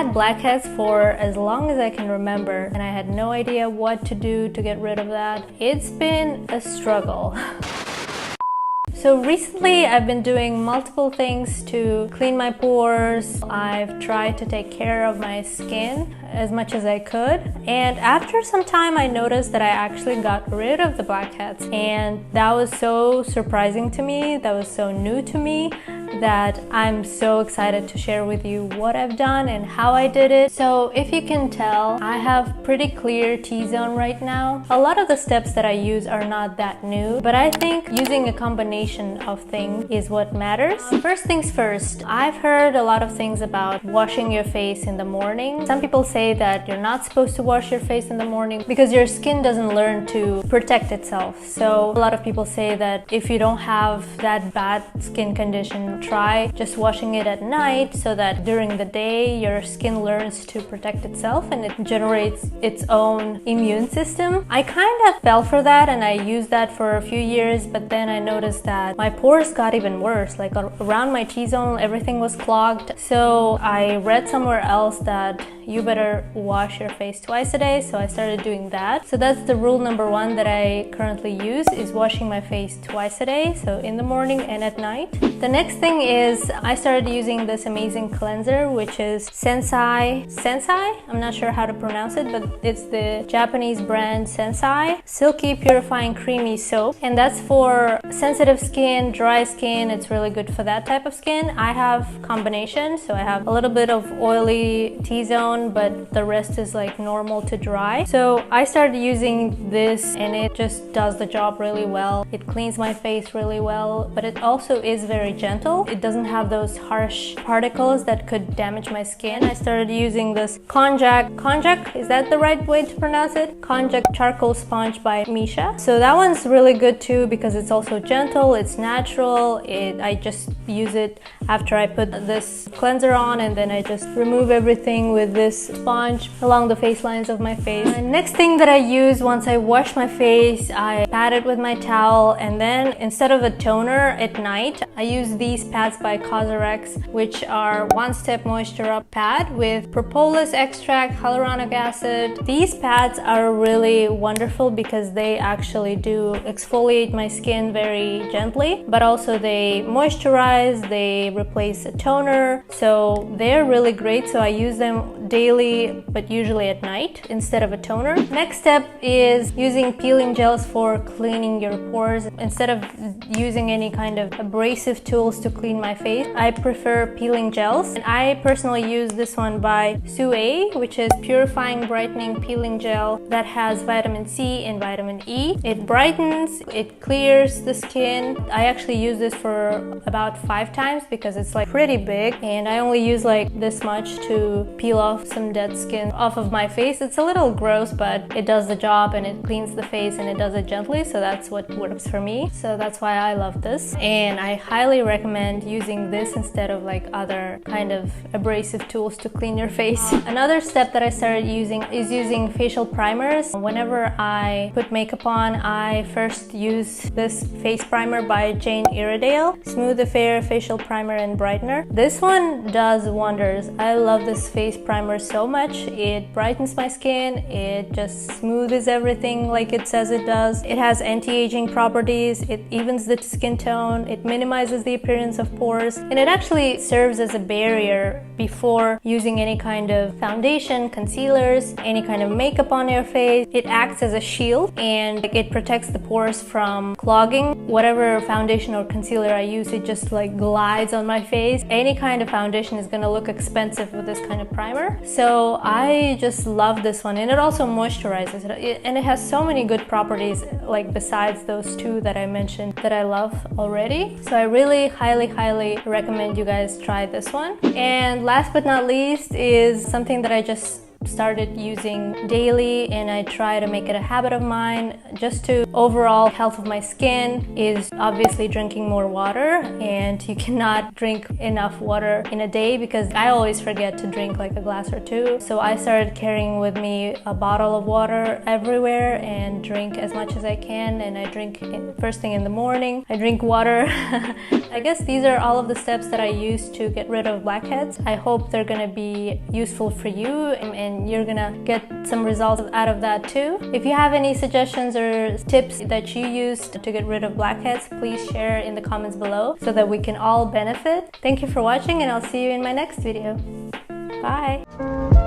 had blackheads for as long as I can remember, and I had no idea what to do to get rid of that. It's been a struggle. So recently I've been doing multiple things to clean my pores. I've tried to take care of my skin as much as I could, and after some time I noticed that I actually got rid of the blackheads, and that was so surprising to me, that was so new to me, that I'm so excited to share with you what I've done and how I did it. So if you can tell, I have pretty clear T-zone right now. A lot of the steps that I use are not that new, but I think using a combination of things is what matters. First things first, I've heard a lot of things about washing your face in the morning. Some people say that you're not supposed to wash your face in the morning because your skin doesn't learn to protect itself. So a lot of people say that if you don't have that bad skin condition, try just washing it at night so that during the day your skin learns to protect itself and it generates its own immune system. I kind of fell for that and I used that for a few years, but then I noticed that my pores got even worse. Like around my T-zone, everything was clogged. So I read somewhere else that you better wash your face twice a day, so I started doing that. So that's the rule number one that I currently use, is washing my face twice a day, so in the morning and at night. The next thing is I started using this amazing cleanser, which is Sensai. I'm not sure how to pronounce it, but it's the Japanese brand Sensai Silky Purifying Creamy Soap, and that's for sensitive skin, dry skin. It's really good for that type of skin. I have combination, so I have a little bit of oily T-zone, but the rest is like normal to dry. So I started using this and it just does the job really well. It cleans my face really well, but it also is very gentle. It doesn't have those harsh particles that could damage my skin. I started using this Konjac, is that the right way to pronounce it? Konjac charcoal sponge by Missha. So that one's really good too because it's also gentle, it's natural. I just use it after I put this cleanser on, and then I just remove everything with this sponge along the face lines of my face. And next thing that I use once I wash my face, I pat it with my towel, and then instead of a toner at night, I use these pads by COSRX, which are one-step moisture up pad with propolis extract, hyaluronic acid. These pads are really wonderful because they actually do exfoliate my skin very gently, but also they moisturize, they replace a toner, so they're really great. So I use them daily, but usually at night instead of a toner. Next step is using peeling gels for cleaning your pores. Instead of using any kind of abrasive tools to clean my face, I prefer peeling gels, and I personally use this one by Sue, which is Purifying Brightening Peeling Gel that has vitamin C and vitamin E. It brightens, it clears the skin. I actually use this for about 5 times because it's like pretty big, and I only use like this much to peel off some dead skin off of my face. It's a little gross, but it does the job and it cleans the face and it does it gently, so that's what works for me. So that's why I love this, and I highly recommend using this instead of like other kind of abrasive tools to clean your face. Another step that I started using is using facial primers. Whenever I put makeup on, I first use this face primer by Jane Iredale, Smooth Affair Facial Primer and Brightener. This one does wonders. I love this face primer so much. It brightens my skin, it just smooths everything like it says it does. It has anti-aging properties, it evens the skin tone, it minimizes the appearance of pores, and it actually serves as a barrier before using any kind of foundation, concealers, any kind of makeup on your face. It acts as a shield and it protects the pores from clogging. Whatever foundation or concealer I use, it just like glides on my face. Any kind of foundation is gonna look expensive with this kind of primer. So I just love this one, and it also moisturizes it, and it has so many good properties like besides those two that I mentioned that I love already. So I really highly recommend you guys try this one. And last but not least is something that I just started using daily, and I try to make it a habit of mine. Just to overall health of my skin is obviously drinking more water, and you cannot drink enough water in a day because I always forget to drink like a glass or two. So I started carrying with me a bottle of water everywhere and drink as much as I can, and I drink first thing in the morning. I drink water. I guess these are all of the steps that I use to get rid of blackheads. I hope they're gonna be useful for you and you're gonna get some results out of that too. If you have any suggestions or tips that you used to get rid of blackheads, please share in the comments below so that we can all benefit. Thank you for watching, and I'll see you in my next video. Bye!